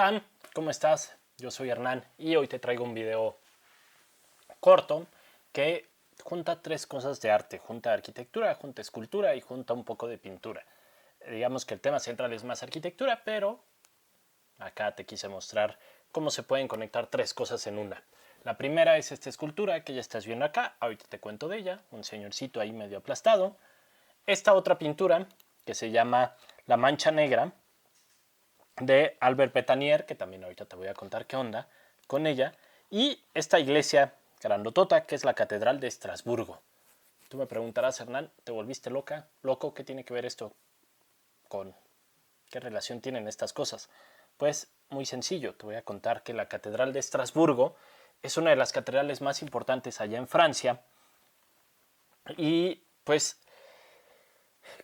Hola, ¿cómo estás? Yo soy Hernán y hoy te traigo un video corto que junta tres cosas de arte. Junta arquitectura, junta escultura y junta un poco de pintura. Digamos que el tema central es más arquitectura, pero acá te quise mostrar cómo se pueden conectar tres cosas en una. La primera es esta escultura que ya estás viendo acá, ahorita te cuento de ella, un señorcito ahí medio aplastado. Esta otra pintura que se llama La Mancha Negra, de Albert Betanier, que también ahorita te voy a contar qué onda con ella, y esta iglesia grandotota que es la Catedral de Estrasburgo. Tú me preguntarás, Hernán, ¿te volviste loco? ¿Qué tiene que ver esto con qué relación tienen estas cosas? Pues muy sencillo, te voy a contar que la Catedral de Estrasburgo es una de las catedrales más importantes allá en Francia y pues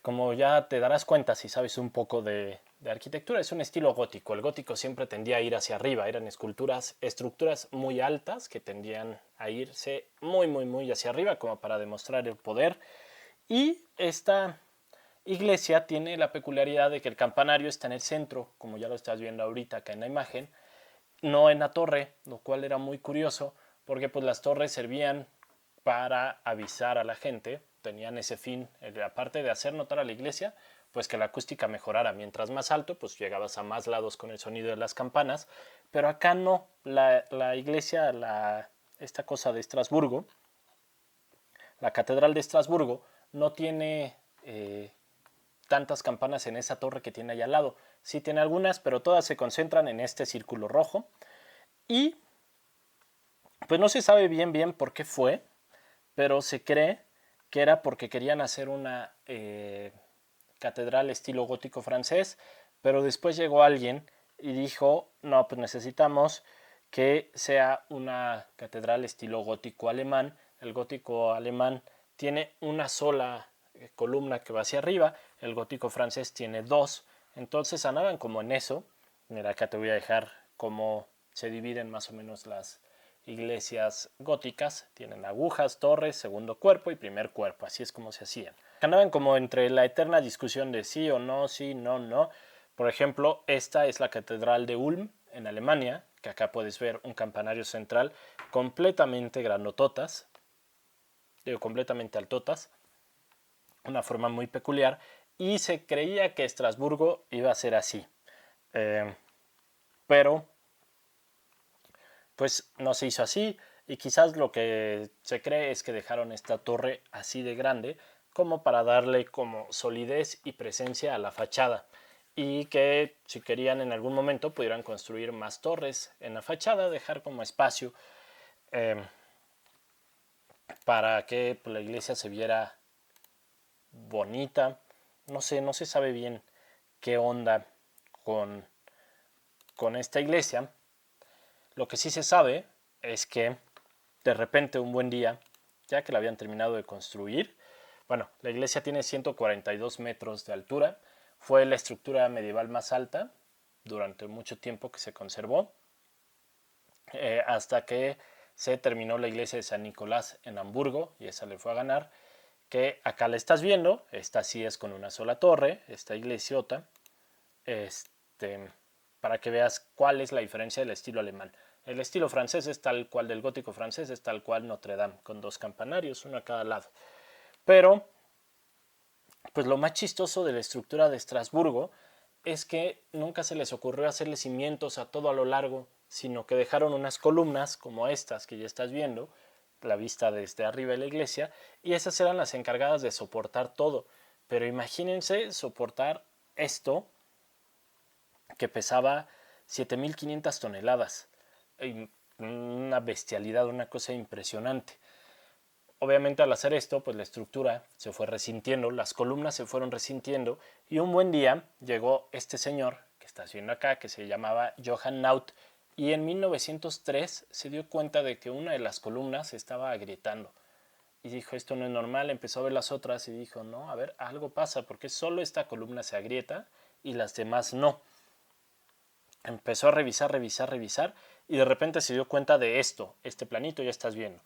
como ya te darás cuenta si sabes un poco de arquitectura, es un estilo gótico. El gótico siempre tendía a ir hacia arriba, eran estructuras muy altas que tendían a irse muy hacia arriba como para demostrar el poder. Y esta iglesia tiene la peculiaridad de que el campanario está en el centro, como ya lo estás viendo ahorita acá en la imagen, no en la torre, lo cual era muy curioso porque pues las torres servían para avisar a la gente, tenían ese fin, aparte de hacer notar a la iglesia, pues que la acústica mejorara. Mientras más alto, pues llegabas a más lados con el sonido de las campanas, pero acá no, la iglesia, esta cosa de Estrasburgo, la catedral de Estrasburgo, no tiene tantas campanas en esa torre que tiene allá al lado. Sí tiene algunas, pero todas se concentran en este círculo rojo. Y pues no se sabe bien por qué fue, pero se cree que era porque querían hacer una catedral estilo gótico francés, pero después llegó alguien y dijo, no, pues necesitamos que sea una catedral estilo gótico alemán. El gótico alemán tiene una sola columna que va hacia arriba, el gótico francés tiene dos, entonces andaban como en eso. Mira, acá te voy a dejar cómo se dividen más o menos las iglesias góticas. Tienen agujas, torres, segundo cuerpo y primer cuerpo, así es como se hacían. Andaban como entre la eterna discusión de sí o no, sí, no, no. Por ejemplo, esta es la catedral de Ulm en Alemania, que acá puedes ver un campanario central completamente granototas, digo completamente altotas, una forma muy peculiar, y se creía que Estrasburgo iba a ser así. Pero pues no se hizo así, y quizás lo que se cree es que dejaron esta torre así de grande como para darle como solidez y presencia a la fachada, y que si querían en algún momento pudieran construir más torres en la fachada, dejar como espacio para que la iglesia se viera bonita. No sé, no se sabe bien qué onda con, con esta iglesia. Lo que sí se sabe es que de repente un buen día, ya que la habían terminado de construir, bueno, la iglesia tiene 142 metros de altura, fue la estructura medieval más alta durante mucho tiempo que se conservó, hasta que se terminó la iglesia de San Nicolás en Hamburgo, y esa le fue a ganar, que acá la estás viendo, esta sí es con una sola torre, esta iglesiota, para que veas cuál es la diferencia del estilo alemán. El estilo francés es tal cual del gótico francés, es tal cual Notre Dame, con dos campanarios, uno a cada lado. Pero, pues lo más chistoso de la estructura de Estrasburgo es que nunca se les ocurrió hacerle cimientos a todo a lo largo, sino que dejaron unas columnas como estas que ya estás viendo, la vista desde arriba de la iglesia, y esas eran las encargadas de soportar todo. Pero imagínense soportar esto que pesaba 7.500 toneladas. Una bestialidad, una cosa impresionante. Obviamente al hacer esto, pues la estructura se fue resintiendo, las columnas se fueron resintiendo, y un buen día llegó este señor que estás viendo acá, que se llamaba Johann Naut, y en 1903 se dio cuenta de que una de las columnas estaba agrietando. Y dijo, esto no es normal, empezó a ver las otras y dijo, no, a ver, algo pasa, porque solo esta columna se agrieta y las demás no. Empezó a revisar, y de repente se dio cuenta de esto, este planito ya estás viendo.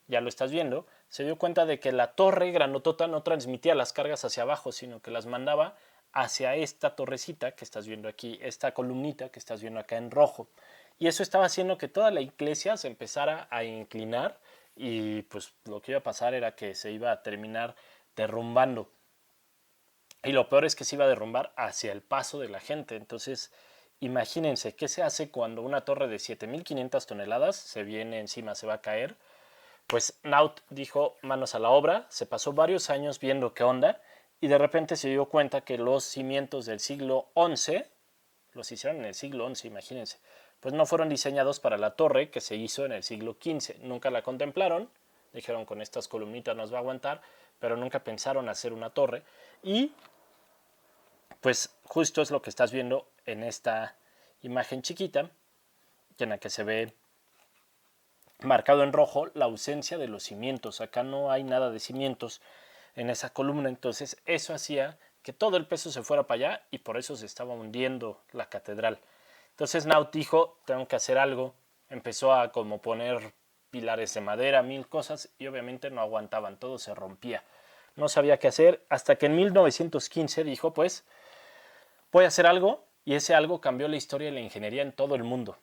Ya lo estás viendo, se dio cuenta de que la torre granotota no transmitía las cargas hacia abajo, sino que las mandaba hacia esta torrecita que estás viendo aquí, esta columnita que estás viendo acá en rojo. Y eso estaba haciendo que toda la iglesia se empezara a inclinar y pues lo que iba a pasar era que se iba a terminar derrumbando. Y lo peor es que se iba a derrumbar hacia el paso de la gente. Entonces, imagínense, ¿qué se hace cuando una torre de 7.500 toneladas se viene encima, se va a caer? Pues Naut dijo manos a la obra, se pasó varios años viendo qué onda y de repente se dio cuenta que los cimientos del siglo XI, los hicieron en el siglo XI, imagínense, pues no fueron diseñados para la torre que se hizo en el siglo XV. Nunca la contemplaron, dijeron con estas columnitas nos va a aguantar, pero nunca pensaron hacer una torre y pues justo es lo que estás viendo en esta imagen chiquita, en la que se ve marcado en rojo la ausencia de los cimientos. Acá no hay nada de cimientos en esa columna, entonces eso hacía que todo el peso se fuera para allá y por eso se estaba hundiendo la catedral. Entonces Naut dijo, tengo que hacer algo, empezó a como poner pilares de madera, mil cosas y obviamente no aguantaban, todo se rompía. No sabía qué hacer hasta que en 1915 dijo, pues voy a hacer algo y ese algo cambió la historia de la ingeniería en todo el mundo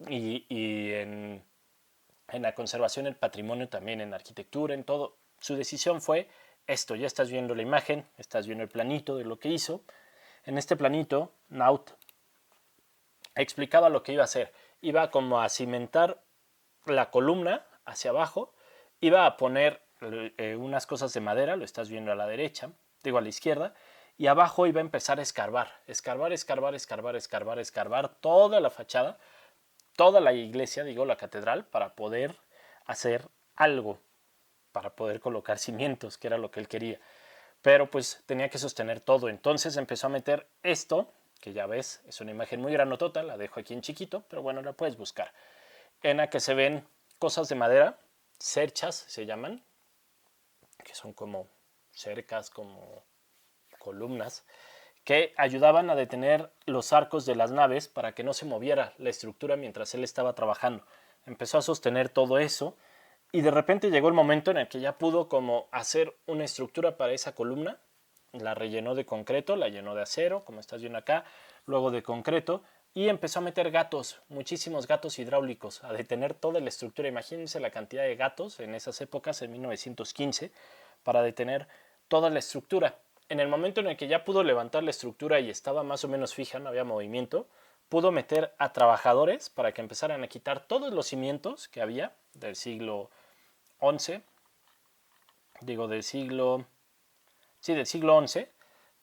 y en la conservación del patrimonio también, en arquitectura, en todo. Su decisión fue esto, ya estás viendo la imagen, estás viendo el planito de lo que hizo. En este planito, Naut explicaba lo que iba a hacer. Iba como a cimentar la columna hacia abajo, iba a poner unas cosas de madera, lo estás viendo a la derecha, digo a la izquierda, y abajo iba a empezar a escarbar toda la fachada, toda la iglesia, digo la catedral, para poder hacer algo, para poder colocar cimientos, que era lo que él quería. Pero pues tenía que sostener todo, entonces empezó a meter esto, que ya ves, es una imagen muy granotota, la dejo aquí en chiquito, pero bueno, la puedes buscar, en la que se ven cosas de madera, cerchas se llaman, que son como cercas, como columnas, que ayudaban a detener los arcos de las naves para que no se moviera la estructura mientras él estaba trabajando. Empezó a sostener todo eso y de repente llegó el momento en el que ya pudo como hacer una estructura para esa columna. La rellenó de concreto, la llenó de acero, como estás viendo acá, luego de concreto, y empezó a meter gatos, muchísimos gatos hidráulicos, a detener toda la estructura. Imagínense la cantidad de gatos en esas épocas, en 1915, para detener toda la estructura. En el momento en el que ya pudo levantar la estructura y estaba más o menos fija, no había movimiento, pudo meter a trabajadores para que empezaran a quitar todos los cimientos que había del siglo XI, digo del siglo XI,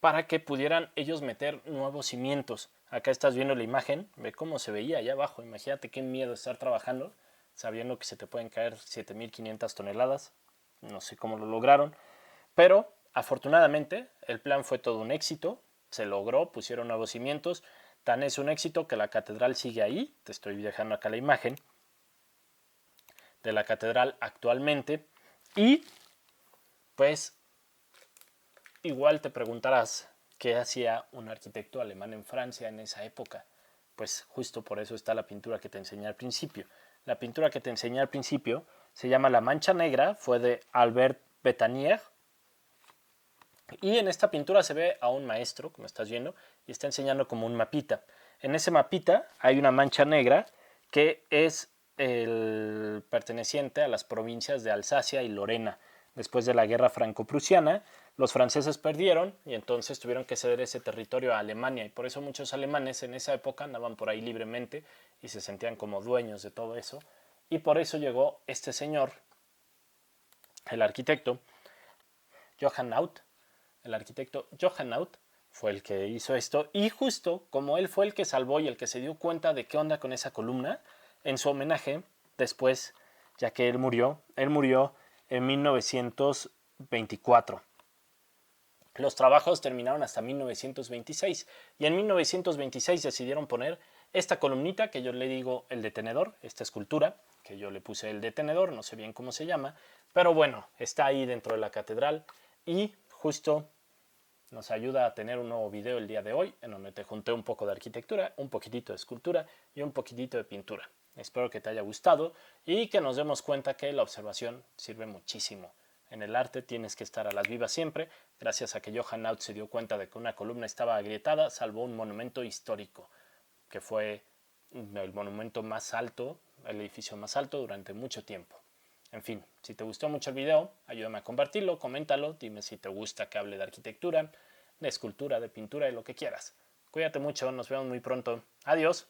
para que pudieran ellos meter nuevos cimientos. Acá estás viendo la imagen, ve cómo se veía allá abajo. Imagínate qué miedo estar trabajando sabiendo que se te pueden caer 7.500 toneladas. No sé cómo lo lograron, pero afortunadamente el plan fue todo un éxito, se logró, pusieron nuevos cimientos. Tan es un éxito que la catedral sigue ahí. Te estoy dejando acá la imagen de la catedral actualmente. Y pues igual te preguntarás qué hacía un arquitecto alemán en Francia en esa época. Pues justo por eso está la pintura que te enseñé al principio. La pintura que te enseñé al principio se llama La Mancha Negra, fue de Albert Betanier. Y en esta pintura se ve a un maestro, como estás viendo, y está enseñando como un mapita. En ese mapita hay una mancha negra que es el perteneciente a las provincias de Alsacia y Lorena. Después de la guerra franco-prusiana, los franceses perdieron y entonces tuvieron que ceder ese territorio a Alemania. Y por eso muchos alemanes en esa época andaban por ahí libremente y se sentían como dueños de todo eso. Y por eso llegó este señor, el arquitecto Johann Naut. El arquitecto Johann Naut fue el que hizo esto y justo como él fue el que salvó y el que se dio cuenta de qué onda con esa columna, en su homenaje, después, ya que él murió en 1924. Los trabajos terminaron hasta 1926 y en 1926 decidieron poner esta columnita que yo le digo el detenedor, esta escultura que yo le puse el detenedor, no sé bien cómo se llama, pero bueno, está ahí dentro de la catedral y justo nos ayuda a tener un nuevo video el día de hoy en donde te junté un poco de arquitectura, un poquitito de escultura y un poquitito de pintura. Espero que te haya gustado y que nos demos cuenta que la observación sirve muchísimo En el arte tienes que estar a las vivas siempre. Gracias a que Johann Naut se dio cuenta de que una columna estaba agrietada, salvó un monumento histórico, que fue el monumento más alto, el edificio más alto durante mucho tiempo. En fin, si te gustó mucho el video, ayúdame a compartirlo, coméntalo, dime si te gusta que hable de arquitectura, de escultura, de pintura, de lo que quieras. Cuídate mucho, nos vemos muy pronto. Adiós.